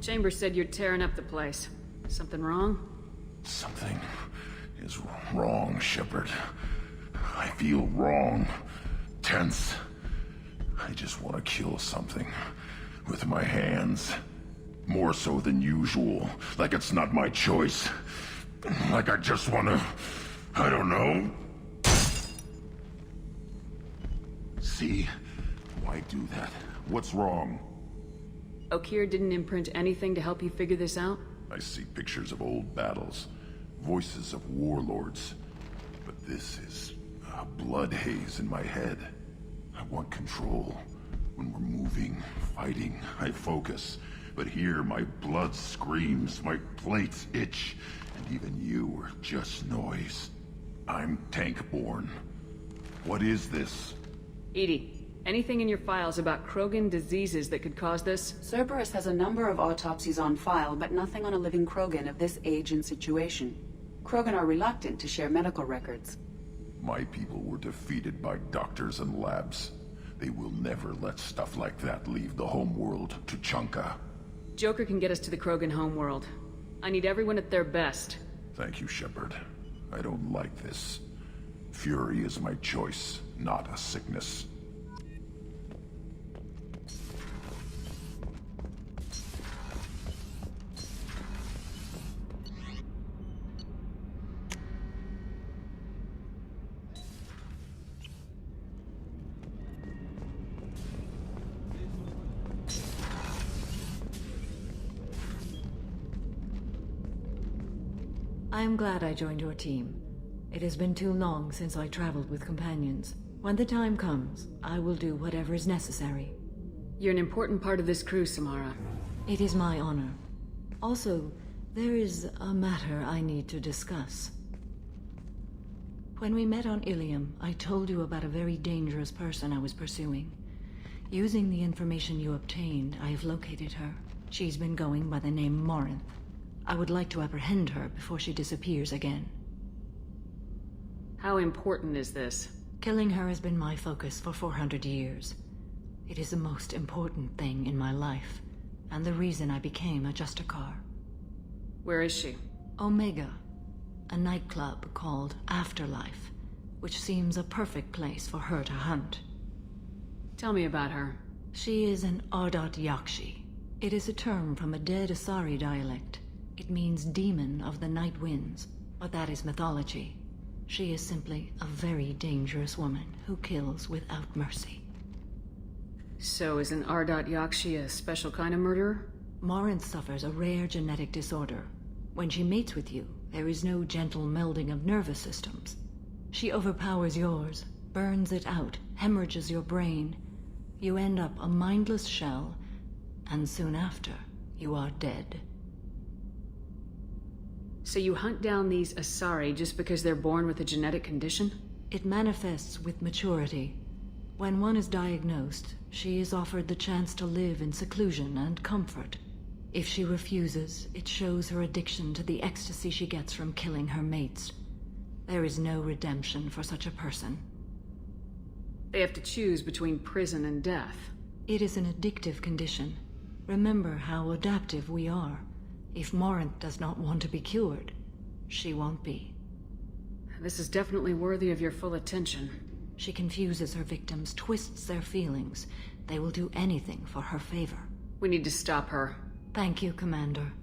Chambers said you're tearing up the place. Something wrong? Something is wrong, Shepard. I feel wrong. Tense. I just want to kill something. With my hands. More so than usual. Like it's not my choice. Like I just want to... I don't know. See? Why do that? What's wrong? Okeer didn't imprint anything to help you figure this out? I see pictures of old battles. Voices of warlords. But this is a blood haze in my head. I want control. When we're moving, fighting, I focus. But here, my blood screams, my plates itch, and even you are just noise. I'm tank-born. What is this? Edie, anything in your files about Krogan diseases that could cause this? Cerberus has a number of autopsies on file, but nothing on a living Krogan of this age and situation. Krogan are reluctant to share medical records. My people were defeated by doctors and labs. They will never let stuff like that leave the homeworld to Chunka. Joker can get us to the Krogan homeworld. I need everyone at their best. Thank you, Shepard. I don't like this. Fury is my choice, not a sickness. I am glad I joined your team. It has been too long since I traveled with companions. When the time comes, I will do whatever is necessary. You're an important part of this crew, Samara. It is my honor. Also, there is a matter I need to discuss. When we met on Ilium, I told you about a very dangerous person I was pursuing. Using the information you obtained, I have located her. She's been going by the name Mordin. I would like to apprehend her before she disappears again. How important is this? Killing her has been my focus for 400 years. It is the most important thing in my life, and the reason I became a Justicar. Where is she? Omega, a nightclub called Afterlife, which seems a perfect place for her to hunt. Tell me about her. She is an Ardot Yakshi. It is a term from a dead Asari dialect. It means demon of the night winds, but that is mythology. She is simply a very dangerous woman who kills without mercy. So is an Ardot Yakshi a special kind of murderer? Morin suffers a rare genetic disorder. When she mates with you, there is no gentle melding of nervous systems. She overpowers yours, burns it out, hemorrhages your brain. You end up a mindless shell, and soon after, you are dead. So you hunt down these Asari just because they're born with a genetic condition? It manifests with maturity. When one is diagnosed, she is offered the chance to live in seclusion and comfort. If she refuses, it shows her addiction to the ecstasy she gets from killing her mates. There is no redemption for such a person. They have to choose between prison and death. It is an addictive condition. Remember how adaptive we are. If Morin does not want to be cured, she won't be. This is definitely worthy of your full attention. She confuses her victims, twists their feelings. They will do anything for her favor. We need to stop her. Thank you, Commander.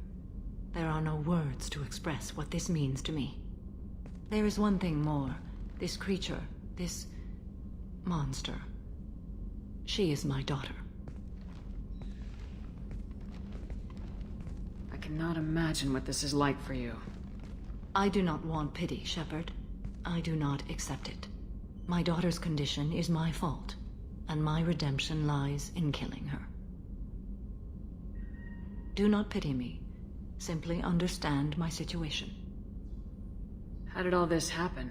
There are no words to express what this means to me. There is one thing more. This creature, this monster. She is my daughter. I cannot imagine what this is like for you. I do not want pity, Shepard. I do not accept it. My daughter's condition is my fault, and my redemption lies in killing her. Do not pity me. Simply understand my situation. How did all this happen?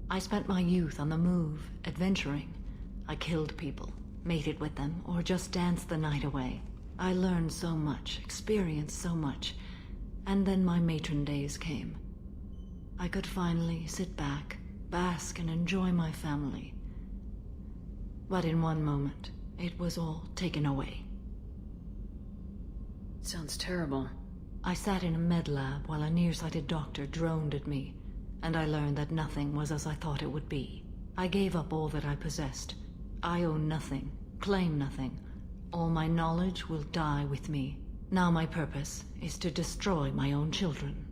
I spent my youth on the move, adventuring. I killed people, mated with them, or just danced the night away. I learned so much, experienced so much, and then my matron days came. I could finally sit back, bask and enjoy my family. But in one moment, it was all taken away. Sounds terrible. I sat in a med lab while a nearsighted doctor droned at me, and I learned that nothing was as I thought it would be. I gave up all that I possessed. I own nothing, claim nothing. All my knowledge will die with me. Now my purpose is to destroy my own children.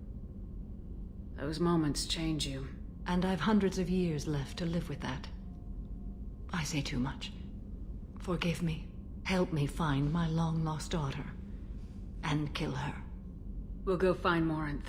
Those moments change you. And I've hundreds of years left to live with that. I say too much. Forgive me. Help me find my long-lost daughter. And kill her. We'll go find Morinth.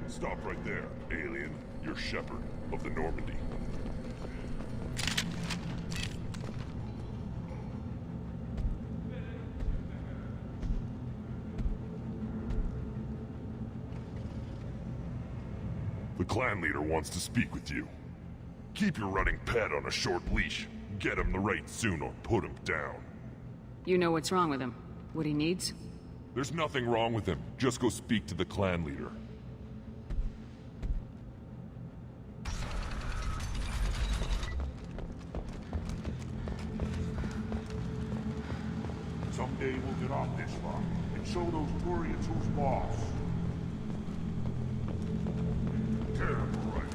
Stop right there, alien. You're Shepard of the Normandy. The clan leader wants to speak with you. Keep your running pet on a short leash. Get him the right soon or put him down. You know what's wrong with him? What he needs? There's nothing wrong with him. Just go speak to the clan leader. Someday we'll get off this rock and show those Turians who's boss. Terrible, right?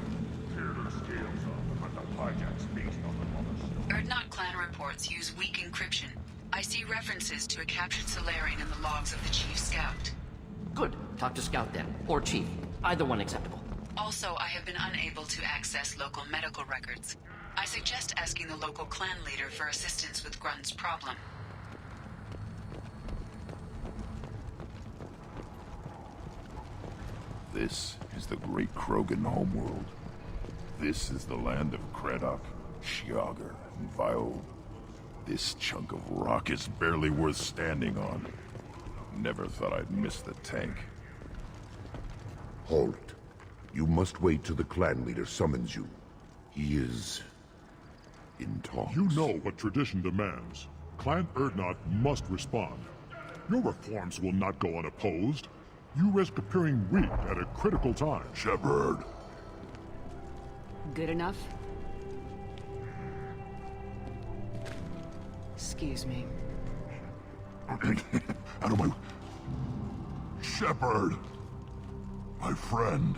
Tear their scales up and the Pyjak's feast on the mother's. Erdnot clan reports use weak encryption. I see references to a captured Solarian in the logs of the Chief Scout. Good. Talk to Scout then. Or Chief. Either one acceptable. Also, I have been unable to access local medical records. I suggest asking the local clan leader for assistance with Grunt's problem. This is the great Krogan homeworld. This is the land of Kredok, Shiagar, and Vio. This chunk of rock is barely worth standing on. Never thought I'd miss the tank. Halt. You must wait till the clan leader summons you. He is in talks. You know what tradition demands. Clan Erdnot must respond. Your reforms will not go unopposed. You risk appearing weak at a critical time. Shepard. Good enough? Excuse me. Out of my... Shepard! My friend.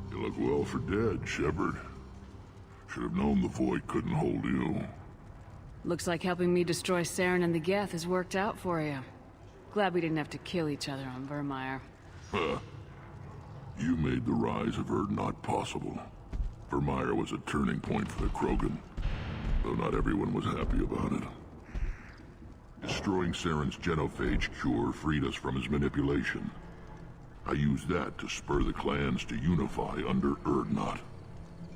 You look well for dead, Shepard. Should have known the Void couldn't hold you. Looks like helping me destroy Saren and the Geth has worked out for you. Glad we didn't have to kill each other on Vermeer. Huh. You made the rise of Erdnot possible. Vermeer was a turning point for the Krogan, though not everyone was happy about it. Destroying Saren's genophage cure freed us from his manipulation. I used that to spur the clans to unify under Erdnot.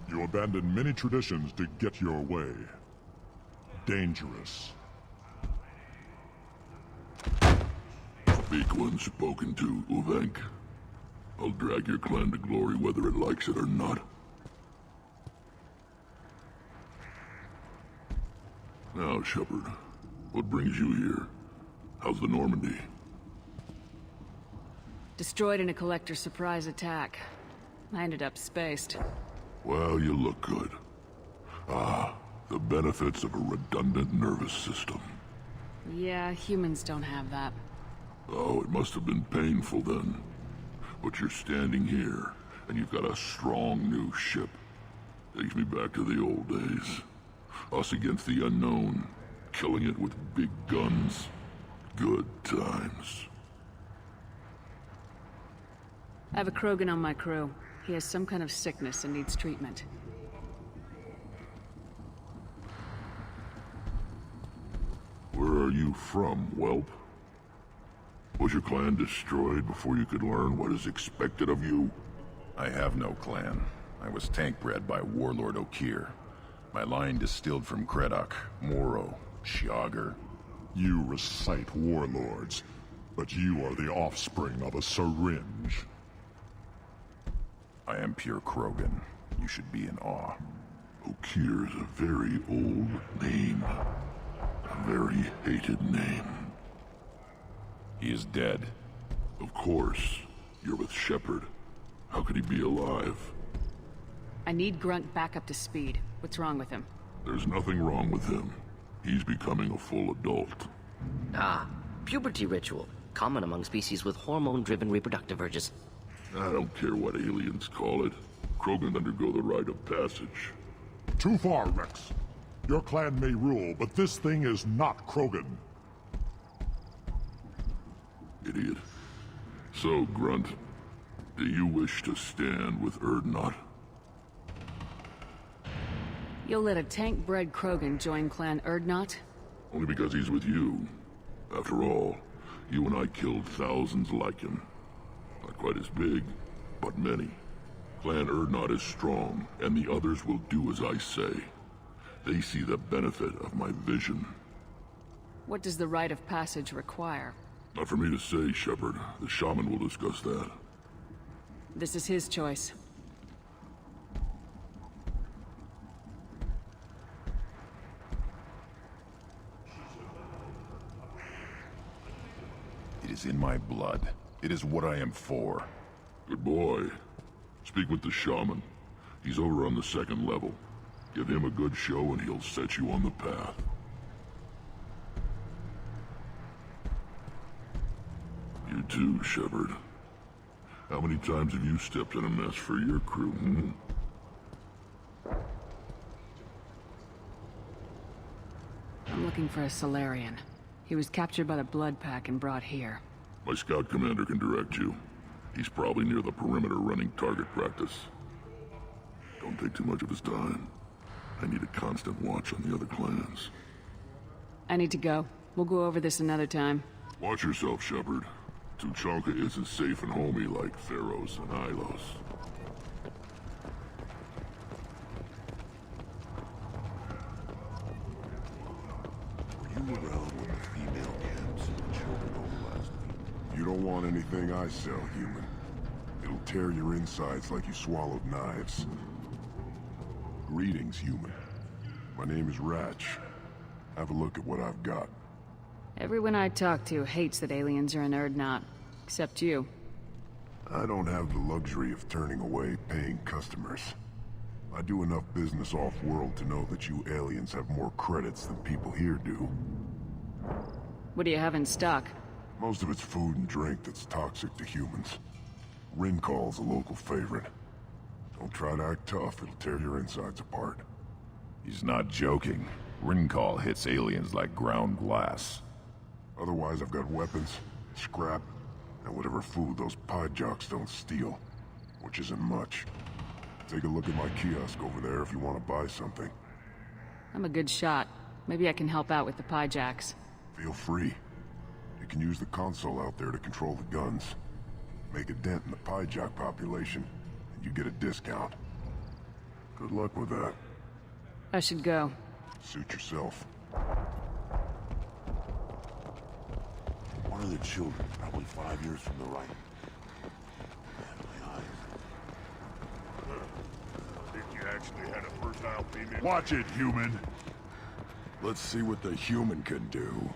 You abandoned many traditions to get your way. dangerous. Speak when spoken to, Uvenk. I'll drag your clan to glory whether it likes it or not. Now, Shepard, what brings you here? How's the Normandy? Destroyed in a collector surprise attack. I ended up spaced. Well, you look good. Ah, the benefits of a redundant nervous system. Yeah, humans don't have that. Oh, it must have been painful then. But you're standing here, and you've got a strong new ship. Takes me back to the old days. Us against the unknown, killing it with big guns. Good times. I have a Krogan on my crew. He has some kind of sickness and needs treatment. Where are you from, whelp? Was your clan destroyed before you could learn what is expected of you? I have no clan. I was tank bred by Warlord Okir. My line distilled from Kredok, Moro, Shiagar. You recite warlords, but you are the offspring of a syringe. I am pure Krogan. You should be in awe. Okir is a very old name. A very hated name. He is dead. Of course. You're with Shepard. How could he be alive? I need Grunt back up to speed. What's wrong with him? There's nothing wrong with him. He's becoming a full adult. Ah, puberty ritual. Common among species with hormone-driven reproductive urges. I don't care what aliens call it. Krogan undergo the rite of passage. Too far, Rex. Your clan may rule, but this thing is not Krogan. Idiot. So, Grunt, do you wish to stand with Urdnot? You'll let a tank-bred Krogan join Clan Urdnot? Only because he's with you. After all, you and I killed thousands like him. Not quite as big, but many. Clan Urdnot is strong, and the others will do as I say. They see the benefit of my vision. What does the rite of passage require? Not for me to say, Shepard. The shaman will discuss that. This is his choice. It is in my blood. It is what I am for. Good boy. Speak with the shaman. He's over on the second level. Give him a good show and he'll set you on the path. You too, Shepard. How many times have you stepped in a mess for your crew, hmm? I'm looking for a Solarian. He was captured by the Blood Pack and brought here. My scout commander can direct you. He's probably near the perimeter running target practice. Don't take too much of his time. I need a constant watch on the other clans. I need to go. We'll go over this another time. Watch yourself, Shepard. Tuchanka isn't safe and homey like Theros and Ilos. Were you around when the female camps and the children over last week? You don't want anything I sell, human. It'll tear your insides like you swallowed knives. Greetings, human. My name is Ratch. Have a look at what I've got. Everyone I talk to hates that aliens are in Urdnot. Except you. I don't have the luxury of turning away paying customers. I do enough business off-world to know that you aliens have more credits than people here do. What do you have in stock? Most of it's food and drink that's toxic to humans. Rincall's a local favorite. Don't try to act tough, it'll tear your insides apart. He's not joking. Rincall hits aliens like ground glass. Otherwise, I've got weapons, scrap, and whatever food those Pyjaks don't steal. Which isn't much. Take a look at my kiosk over there if you want to buy something. I'm a good shot. Maybe I can help out with the Pyjaks. Feel free. You can use the console out there to control the guns. Make a dent in the Pyjak population, and you get a discount. Good luck with that. I should go. Suit yourself. One of the children, probably 5 years from the right. Man, my eyes. Think you actually had a fertile female? Watch it, human! Let's see what the human can do.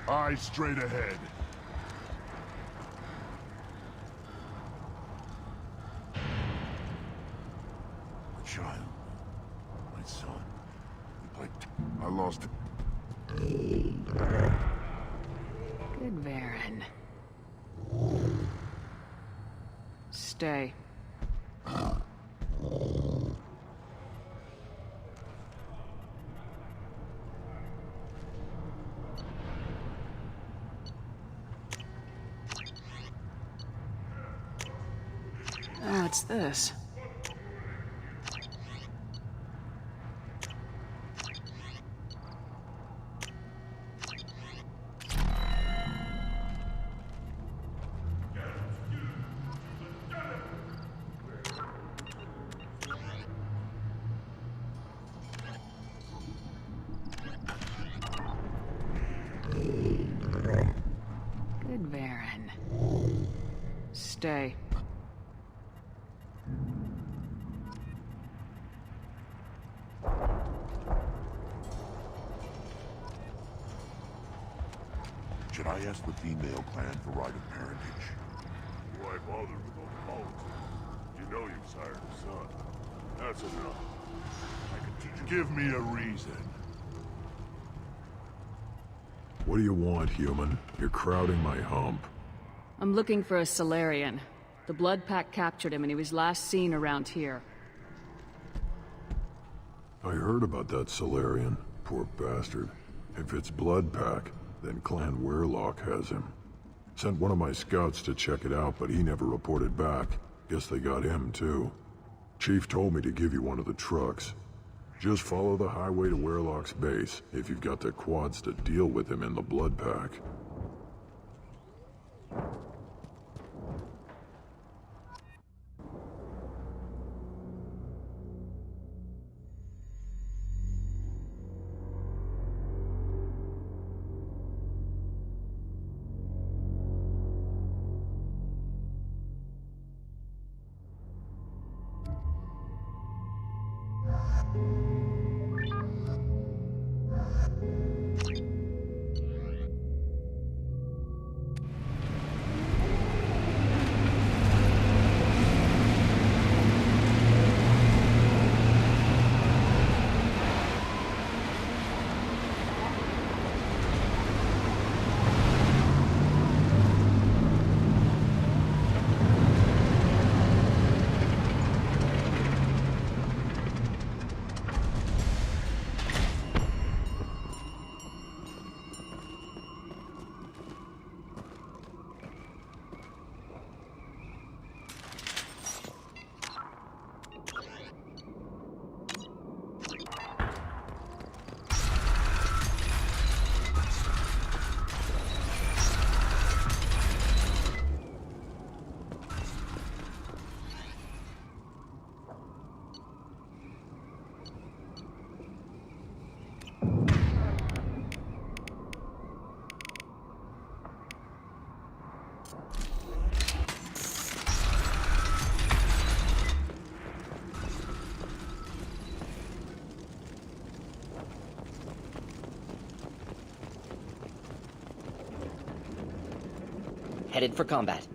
Eyes straight ahead. My child. My son. We played... I lost it. Good Varen. Stay. Oh, what's this? Good Varen. Stay. Should I ask the female clan for right of parentage? Why bother with all the politics? You know you've sired a son. That's enough. I can teach you. Give me a reason. What do you want, human? You're crowding my hump. I'm looking for a Solarian. The Blood Pack captured him and he was last seen around here. I heard about that Solarian. Poor bastard. If it's Blood Pack, then Clan Weirlock has him. Sent one of my scouts to check it out, but he never reported back. Guess they got him, too. Chief told me to give you one of the trucks. Just follow the highway to Weirlock's base, if you've got the quads to deal with him in the Blood Pack. Headed for combat.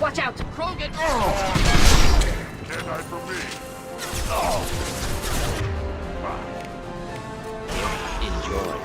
Watch out! Krogan! Can't hide from me. Enjoy.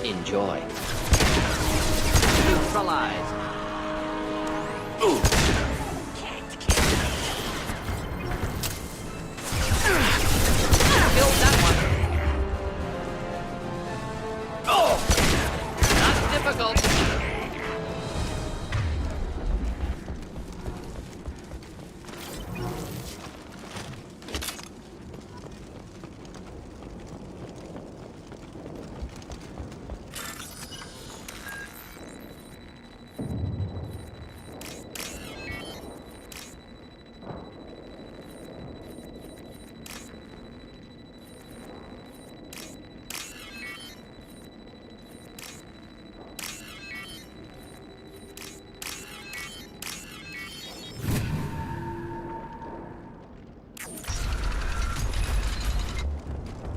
Enjoy. Neutralize. Build that one. Not difficult.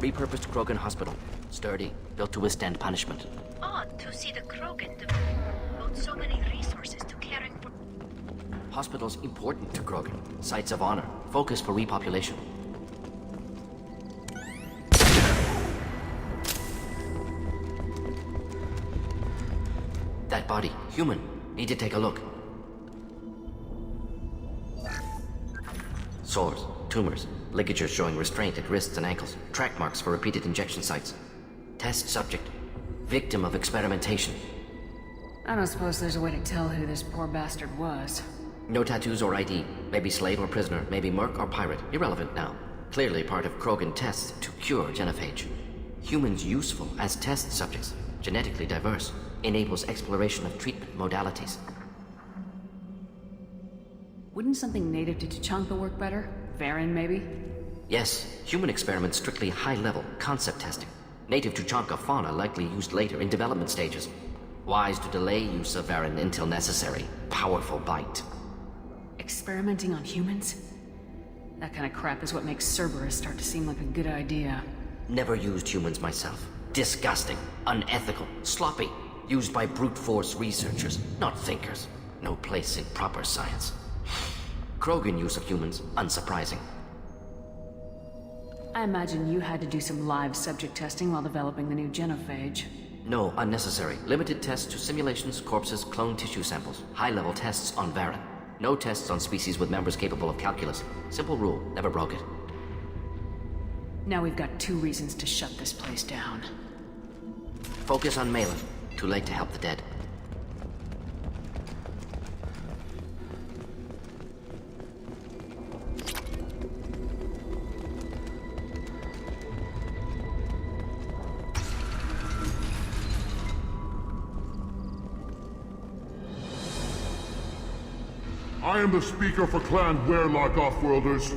Repurposed Krogan hospital. Sturdy, built to withstand punishment. Odd to see the Krogan devote so many resources to caring for... Hospitals important to Krogan. Sites of honor. Focus for repopulation. That body, human. Need to take a look. Sores, tumors, ligatures showing restraint at wrists and ankles, track marks for repeated injection sites. Test subject, victim of experimentation. I don't suppose there's a way to tell who this poor bastard was. No tattoos or ID. Maybe slave or prisoner, maybe merc or pirate. Irrelevant now. Clearly part of Krogan tests to cure genophage. Humans useful as test subjects, genetically diverse, enables exploration of treatment modalities. Wouldn't something native to Tuchanka work better? Varen, maybe? Yes, human experiments strictly high-level, concept testing. Native Tuchanka fauna likely used later in development stages. Wise to delay use of Varen until necessary. Powerful bite. Experimenting on humans? That kind of crap is what makes Cerberus start to seem like a good idea. Never used humans myself. Disgusting, unethical, sloppy. Used by brute force researchers, not thinkers. No place in proper science. Krogan use of humans, unsurprising. I imagine you had to do some live subject testing while developing the new genophage. No, unnecessary. Limited tests to simulations, corpses, clone tissue samples. High-level tests on Varen. No tests on species with members capable of calculus. Simple rule, never broke it. Now we've got 2 reasons to shut this place down. Focus on Malin. Too late to help the dead. I am the speaker for Clan Werlock, Offworlders.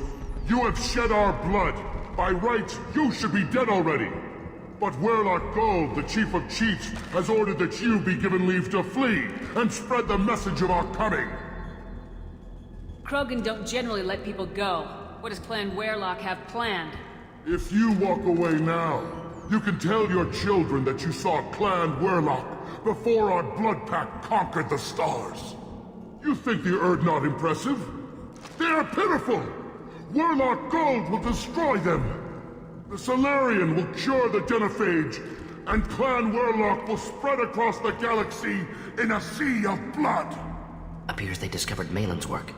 You have shed our blood. By rights, you should be dead already. But Werlock Gold, the Chief of Chiefs, has ordered that you be given leave to flee and spread the message of our coming. Krogan don't generally let people go. What does Clan Werlock have planned? If you walk away now, you can tell your children that you saw Clan Werlock before our Blood Pact conquered the stars. You think the Erd not impressive? They are pitiful! Werlock Gold will destroy them! The Solarian will cure the genophage, and Clan Werlock will spread across the galaxy in a sea of blood! Appears they discovered Malin's work.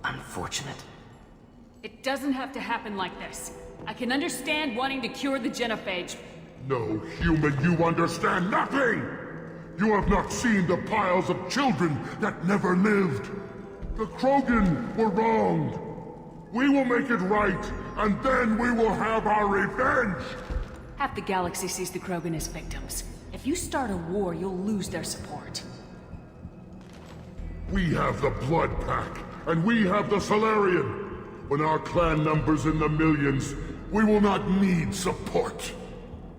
Unfortunate. It doesn't have to happen like this. I can understand wanting to cure the genophage. No human, you understand nothing! You have not seen the piles of children that never lived. The Krogan were wronged. We will make it right, and then we will have our revenge! Half the galaxy sees the Krogan as victims. If you start a war, you'll lose their support. We have the Blood Pact, and we have the Solarian. When our clan numbers in the millions, we will not need support.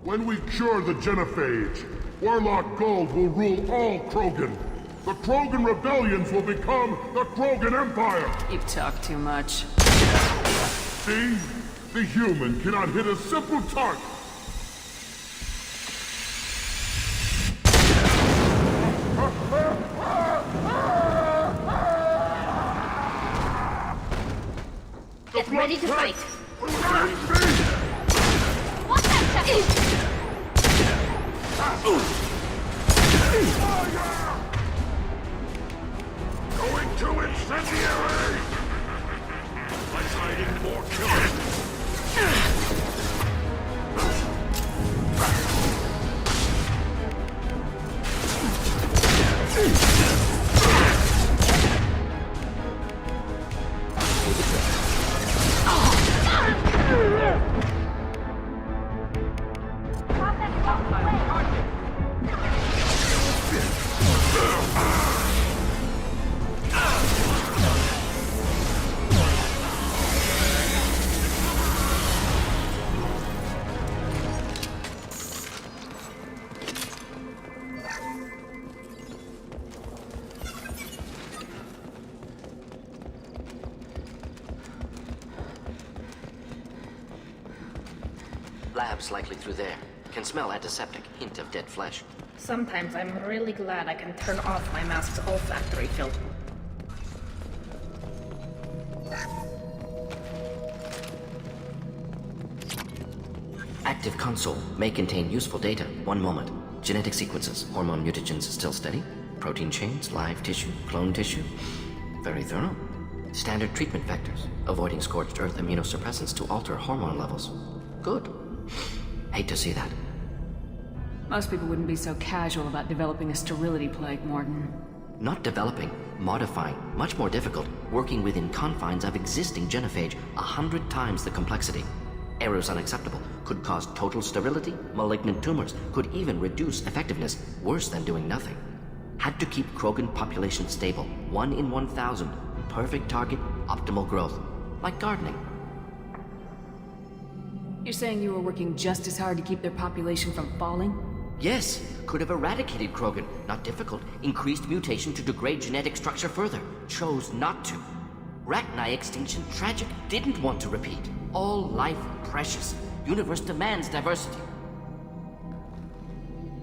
When we cure the genophage, Werlock Gold will rule all Krogan. The Krogan rebellions will become the Krogan Empire! You talk too much. See? The human cannot hit a simple target. Get ready to fight! What's that, Chucky? Going to incendiary! Let's hide in more killing! Labs likely through there. Can smell antiseptic, hint of dead flesh. Sometimes I'm really glad I can turn off my mask's olfactory filter. Active console may contain useful data. One moment. Genetic sequences, hormone mutagens still steady. Protein chains, live tissue, clone tissue. Very thorough. Standard treatment vectors, avoiding scorched earth immunosuppressants to alter hormone levels. Good. Hate to see that. Most people wouldn't be so casual about developing a sterility plague, Mordin. Not developing, modifying, much more difficult, working within confines of existing genophage, 100 times the complexity. Errors unacceptable, could cause total sterility, malignant tumors, could even reduce effectiveness, worse than doing nothing. Had to keep Krogan population stable, 1 in 1,000, perfect target, optimal growth, like gardening. You're saying you were working just as hard to keep their population from falling? Yes, could have eradicated Krogan. Not difficult. Increased mutation to degrade genetic structure further. Chose not to. Rachni extinction tragic. Didn't want to repeat. All life precious. Universe demands diversity.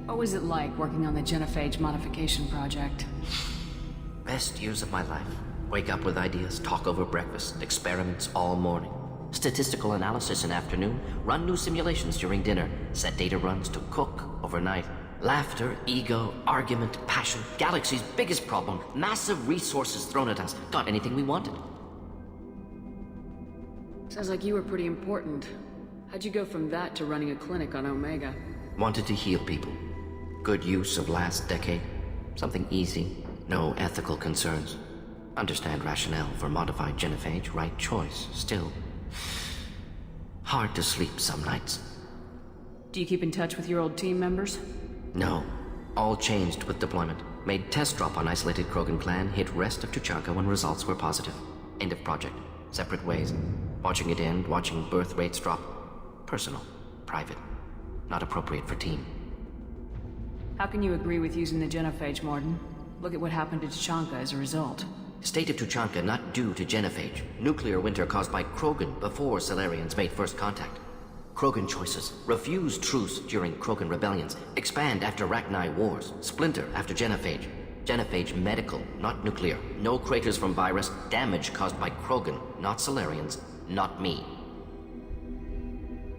What was it like working on the genophage modification project? Best years of my life. Wake up with ideas, talk over breakfast, experiments all morning. Statistical analysis in afternoon, run new simulations during dinner, set data runs to cook overnight. Laughter, ego, argument, passion, galaxy's biggest problem, massive resources thrown at us. Got anything we wanted. Sounds like you were pretty important. How'd you go from that to running a clinic on Omega? Wanted to heal people. Good use of last decade. Something easy, no ethical concerns. Understand rationale for modified genophage, right choice, still. Hard to sleep some nights. Do you keep in touch with your old team members? No. All changed with deployment. Made test drop on isolated Krogan clan, hit rest of Tuchanka when results were positive. End of project. Separate ways. Watching it end, watching birth rates drop. Personal. Private. Not appropriate for team. How can you agree with using the genophage, Mordin? Look at what happened to Tuchanka as a result. State of Tuchanka not due to genophage. Nuclear winter caused by Krogan before Salarians made first contact. Krogan choices. Refuse truce during Krogan rebellions. Expand after Rachni wars. Splinter after genophage. Genophage medical, not nuclear. No craters from virus. Damage caused by Krogan, not Salarians, not me.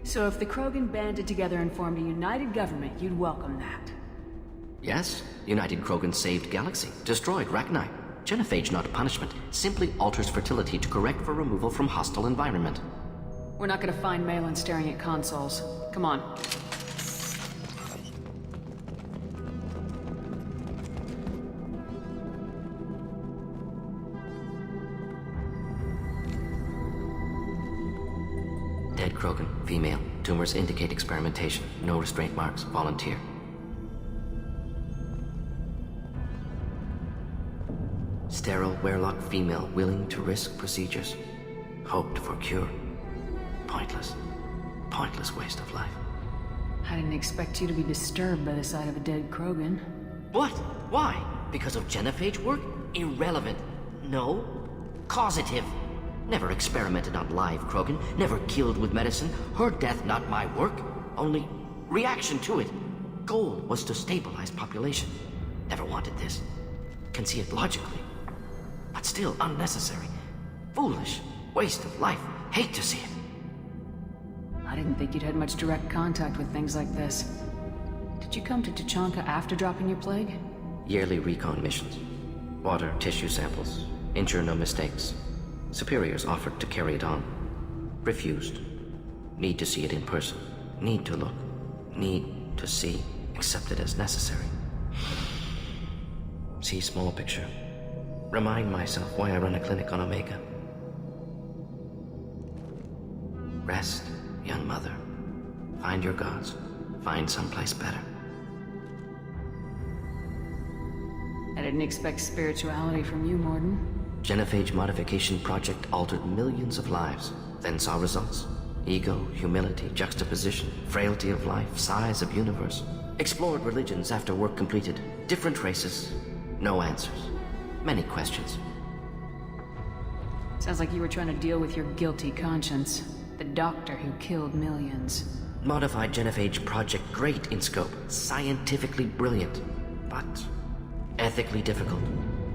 So if the Krogan banded together and formed a united government, you'd welcome that? Yes. United Krogan saved Galaxy. Destroyed Rachni. Genophage not punishment. Simply alters fertility to correct for removal from hostile environment. We're not gonna find Malin staring at consoles. Come on. Dead Krogan, female. Tumors indicate experimentation. No restraint marks. Volunteer. Sterile Werelock female willing to risk procedures. Hoped for cure. Pointless. Pointless waste of life. I didn't expect you to be disturbed by the sight of a dead Krogan. What? Why? Because of genophage work? Irrelevant. No. Causative. Never experimented on live Krogan. Never killed with medicine. Her death not my work. Only reaction to it. Goal was to stabilize population. Never wanted this. Can see it logically. But still unnecessary. Foolish. Waste of life. Hate to see it. I didn't think you'd had much direct contact with things like this. Did you come to Tuchanka after dropping your plague? Yearly recon missions. Water, tissue samples. Ensure no mistakes. Superiors offered to carry it on. Refused. Need to see it in person. Need to look. Need to see. Accepted as necessary. See small picture. Remind myself why I run a clinic on Omega. Rest, young mother. Find your gods. Find someplace better. I didn't expect spirituality from you, Mordin. Genophage modification project altered millions of lives. Then saw results. Ego, humility, juxtaposition, frailty of life, size of universe. Explored religions after work completed. Different races. No answers. Many questions. Sounds like you were trying to deal with your guilty conscience. The doctor who killed millions. Modified genophage project great in scope. Scientifically brilliant. But ethically difficult.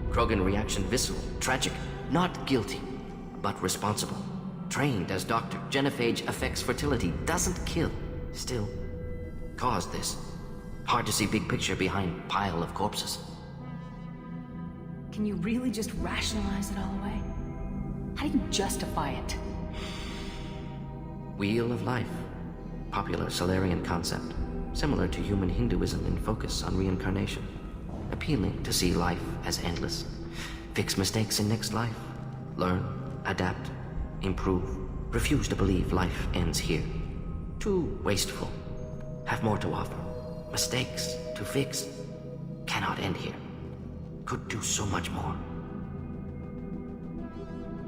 Krogan reaction visceral. Tragic. Not guilty. But responsible. Trained as doctor. Genophage affects fertility. Doesn't kill. Still. Caused this. Hard to see big picture behind pile of corpses. Can you really just rationalize it all away? How do you justify it? Wheel of life. Popular Salarian concept. Similar to human Hinduism in focus on reincarnation. Appealing to see life as endless. Fix mistakes in next life. Learn, adapt, improve. Refuse to believe life ends here. Too wasteful. Have more to offer. Mistakes to fix. Cannot end here. Could do so much more.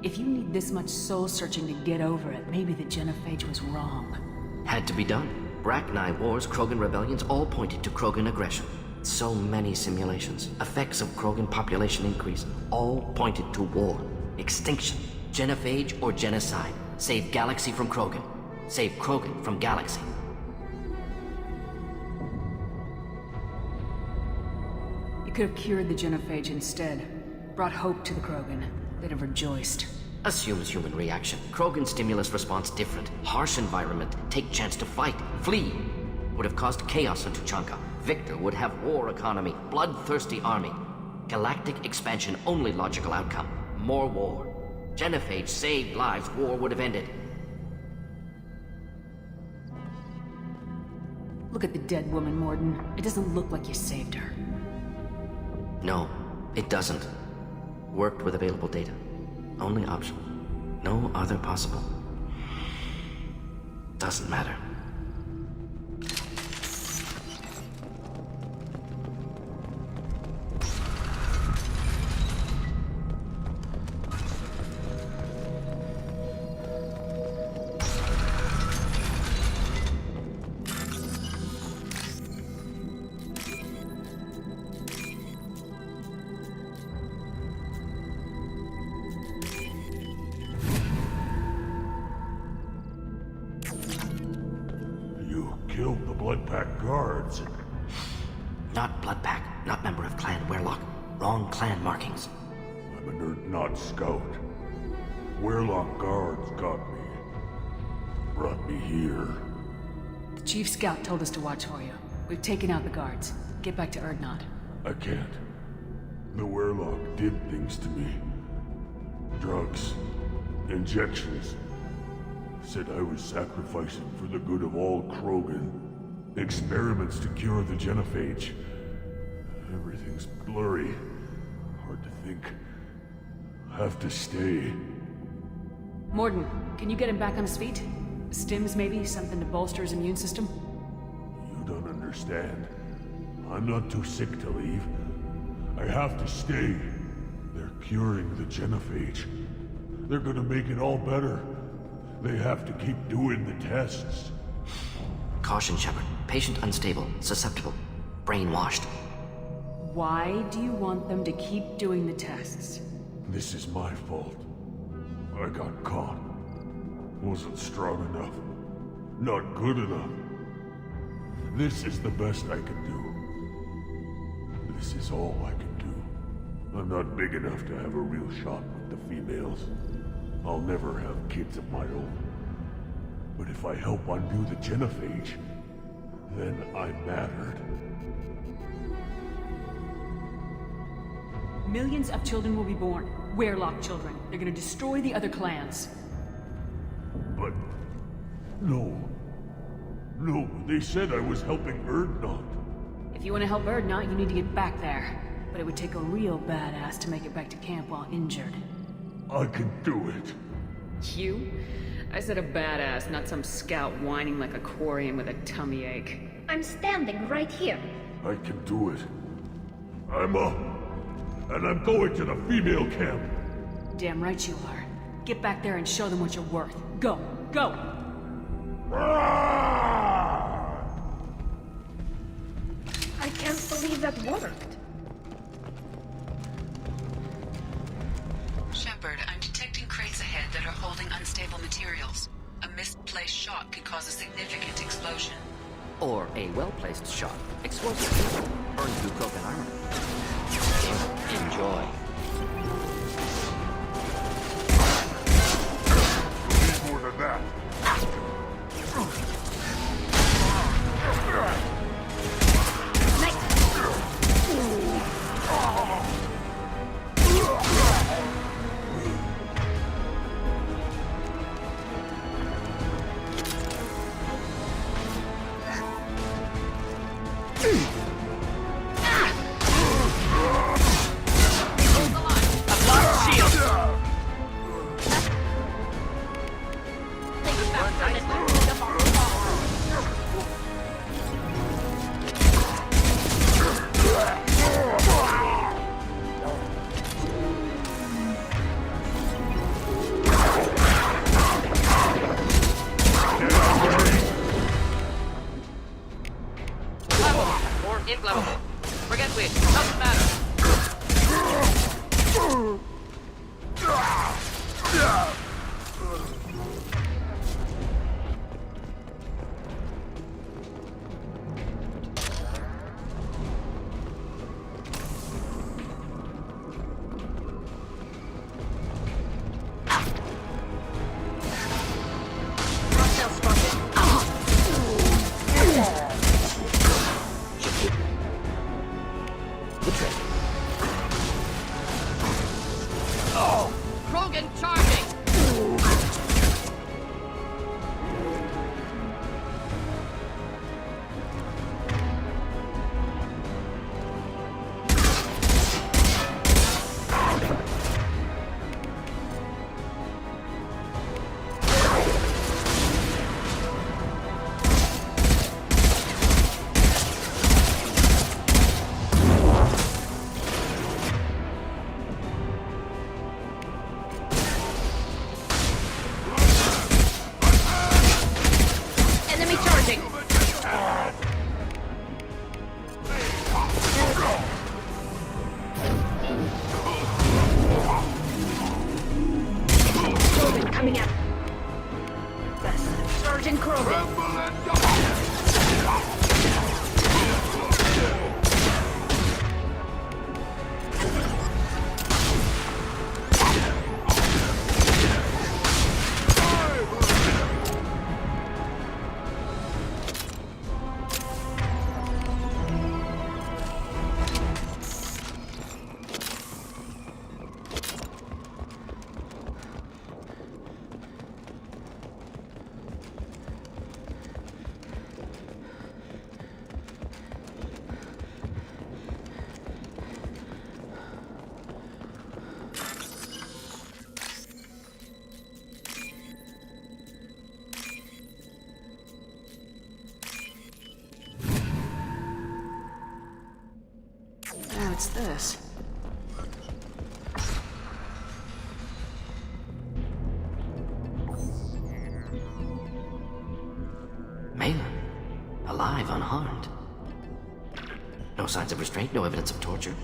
If you need this much soul-searching to get over it, maybe the genophage was wrong. Had to be done. Bracknai Wars, Krogan rebellions, all pointed to Krogan aggression. So many simulations, effects of Krogan population increase, all pointed to war, extinction, genophage or genocide. Save galaxy from Krogan. Save Krogan from galaxy. You could have cured the genophage instead. Brought hope to the Krogan. They'd have rejoiced. Assumes human reaction. Krogan stimulus response different. Harsh environment. Take chance to fight. Flee. Would have caused chaos in Tuchanka. Victor would have war economy. Bloodthirsty army. Galactic expansion only logical outcome. More war. Genophage saved lives. War would have ended. Look at the dead woman, Mordin. It doesn't look like you saved her. No, it doesn't. Worked with available data. Only option. No other possible. Doesn't matter. Killed the Blood Pack guards. Not Blood Pack, not member of Clan Werlock. Wrong clan markings. I'm an Urdnot scout. Werlock guards got me. Brought me here. The Chief Scout told us to watch for you. We've taken out the guards. Get back to Urdnot. I can't. The Werlock did things to me. Drugs. Injections. Said I was sacrificing for the good of all Krogan. Experiments to cure the genophage. Everything's blurry. Hard to think. Have to stay. Mordin, can you get him back on his feet? Stims maybe? Something to bolster his immune system? You don't understand. I'm not too sick to leave. I have to stay. They're curing the genophage. They're gonna make it all better. They have to keep doing the tests. Caution, Shepard. Patient unstable, susceptible, brainwashed. Why do you want them to keep doing the tests? This is my fault. I got caught. Wasn't strong enough. Not good enough. This is the best I can do. This is all I can do. I'm not big enough to have a real shot with the females. I'll never have kids of my own. But if I help undo the genophage, then I mattered. Millions of children will be born. Werlock children. They're gonna destroy the other clans. But... No. No, they said I was helping Urdnot. If you want to help Urdnot, you need to get back there. But it would take a real badass to make it back to camp while injured. I can do it. You? I said a badass, not some scout whining like a Quarian with a tummy ache. I'm standing right here. I can do it. I'm up. And I'm going to the female camp. Damn right you are. Get back there and show them what you're worth. Go! Go! I can't believe that worked. Shepard, I'm detecting crates ahead that are holding unstable materials. A misplaced shot could cause a significant explosion. Or a well-placed shot. Explosive. Burn through Krogan armor. Enjoy. Need more than that. Inflammable. Forget which. Doesn't matter. Krogan charging! Enemy charging! Krogan coming out. Sergeant Krogan. What's this? Malin. Alive, unharmed. No signs of restraint, no evidence of torture.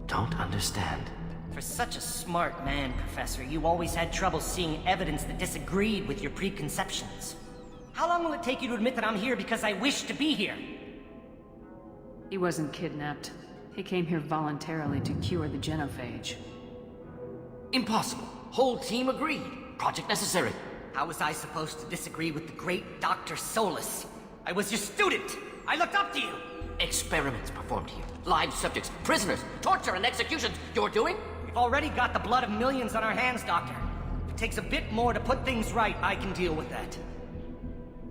Don't understand. For such a smart man, Professor, you always had trouble seeing evidence that disagreed with your preconceptions. How long will it take you to admit that I'm here because I wish to be here? He wasn't kidnapped. He came here voluntarily to cure the genophage. Impossible. Whole team agreed. Project necessary. How was I supposed to disagree with the great Dr. Solus? I was your student! I looked up to you! Experiments performed here. Live subjects, prisoners, torture and executions. You're doing? We've already got the blood of millions on our hands, Doctor. If it takes a bit more to put things right, I can deal with that.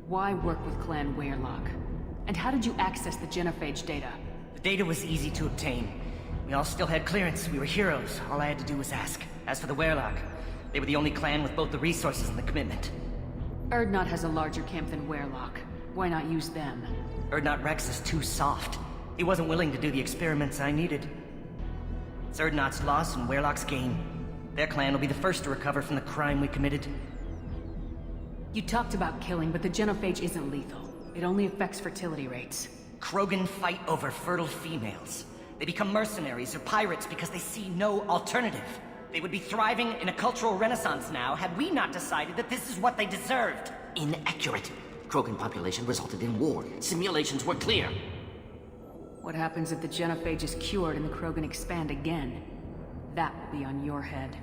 Why work with Clan Weirlock? And how did you access the genophage data? The data was easy to obtain. We all still had clearance. We were heroes. All I had to do was ask. As for the Weirlock, they were the only clan with both the resources and the commitment. Urdnot has a larger camp than Weirlock. Why not use them? Urdnot Rex is too soft. He wasn't willing to do the experiments I needed. It's Urdnot's loss and Weirlock's gain. Their clan will be the first to recover from the crime we committed. You talked about killing, but the genophage isn't lethal. It only affects fertility rates. Krogan fight over fertile females. They become mercenaries or pirates because they see no alternative. They would be thriving in a cultural renaissance now had we not decided that this is what they deserved. Inaccurate. Krogan population resulted in war. Simulations were clear. What happens if the genophage is cured and the Krogan expand again? That will be on your head.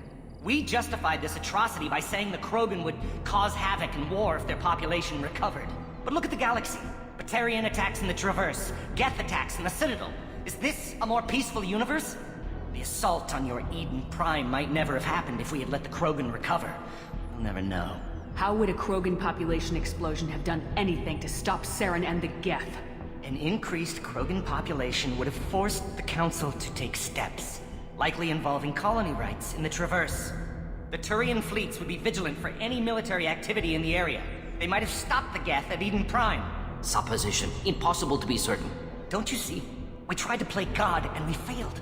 We justified this atrocity by saying the Krogan would cause havoc and war if their population recovered. But look at the galaxy. Batarian attacks in the Traverse, Geth attacks in the Citadel. Is this a more peaceful universe? The assault on your Eden Prime might never have happened if we had let the Krogan recover. We'll never know. How would a Krogan population explosion have done anything to stop Saren and the Geth? An increased Krogan population would have forced the Council to take steps, likely involving colony rights in the Traverse. The Turian fleets would be vigilant for any military activity in the area. They might have stopped the Geth at Eden Prime. Supposition. Impossible to be certain. Don't you see? We tried to play God and we failed.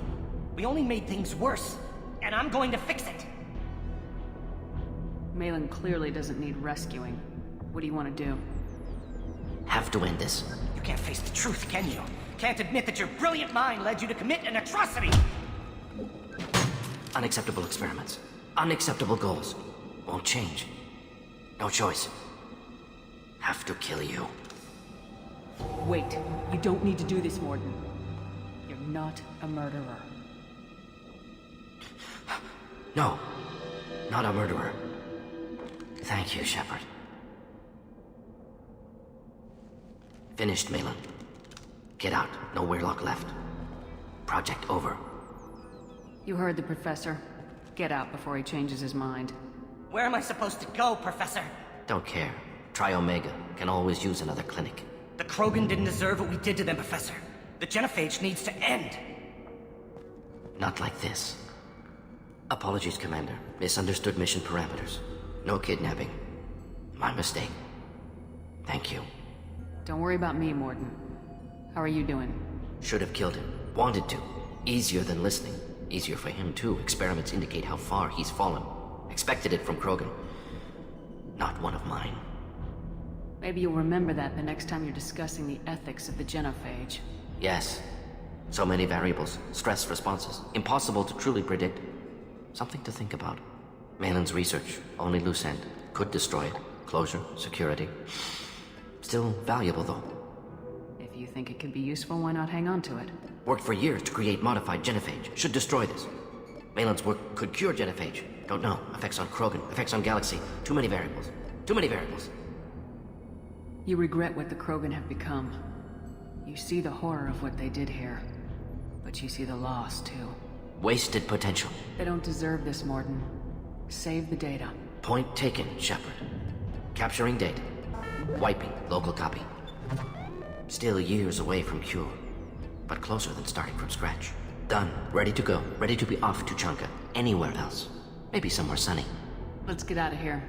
We only made things worse, and I'm going to fix it. Malin clearly doesn't need rescuing. What do you want to do? Have to end this. You can't face the truth, can you? Can't admit that your brilliant mind led you to commit an atrocity! Unacceptable experiments. Unacceptable goals. Won't change. No choice. Have to kill you. Wait. You don't need to do this, Mordin. You're not a murderer. No. Not a murderer. Thank you, Shepard. Finished, Malin. Get out. No Weirlock left. Project over. You heard the professor. Get out before he changes his mind. Where am I supposed to go, Professor? Don't care. Try Omega. Can always use another clinic. The Krogan didn't deserve what we did to them, Professor. The genophage needs to end. Not like this. Apologies, Commander. Misunderstood mission parameters. No kidnapping. My mistake. Thank you. Don't worry about me, Mordin. How are you doing? Should have killed him. Wanted to. Easier than listening. Easier for him, too. Experiments indicate how far he's fallen. Expected it from Krogan. Not one of mine. Maybe you'll remember that the next time you're discussing the ethics of the genophage. Yes. So many variables. Stress responses. Impossible to truly predict. Something to think about. Malin's research. Only loose end. Could destroy it. Closure. Security. Still valuable, though. If you think it could be useful, why not hang on to it? Worked for years to create modified genophage. Should destroy this. Malin's work could cure genophage. Don't know. Effects on Krogan. Effects on Galaxy. Too many variables. Too many variables. You regret what the Krogan have become. You see the horror of what they did here. But you see the loss, too. Wasted potential. They don't deserve this, Mordin. Save the data. Point taken, Shepard. Capturing data. Wiping local copy. Still years away from cure. But closer than starting from scratch. Done. Ready to go. Ready to be off to Chanka. Anywhere else. Maybe somewhere sunny. Let's get out of here.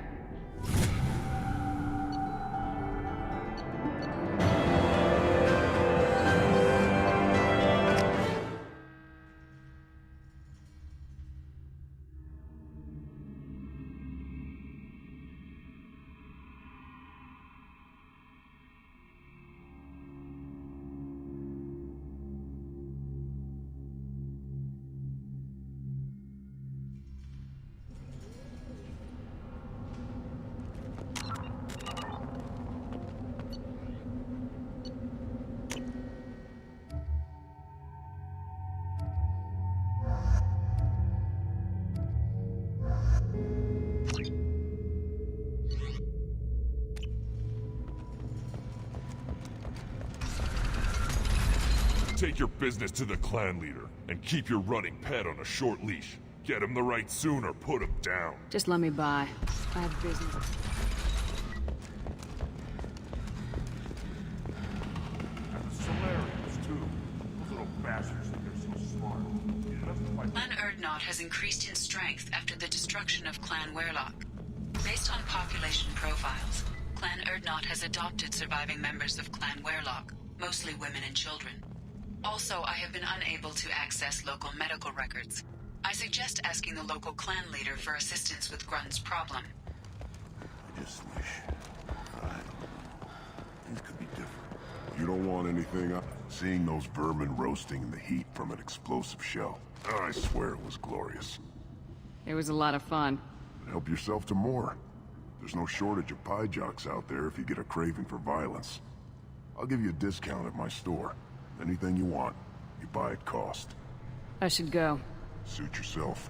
Take your business to the clan leader, and keep your running pet on a short leash. Get him the right soon or put him down. Just let me by. I have business. And the Solarians, too. Those little bastards think they're so smart. Clan Urdnot has increased in strength after the destruction of Clan Weirlock. Based on population profiles, Clan Urdnot has adopted surviving members of Clan Weirlock, mostly women and children. Also, I have been unable to access local medical records. I suggest asking the local clan leader for assistance with Grunt's problem. I just wish... things could be different. You don't want anything up? Seeing those vermin roasting in the heat from an explosive shell. I swear it was glorious. It was a lot of fun. Help yourself to more. There's no shortage of Pyjaks out there if you get a craving for violence. I'll give you a discount at my store. Anything you want, you buy at cost. I should go. Suit yourself.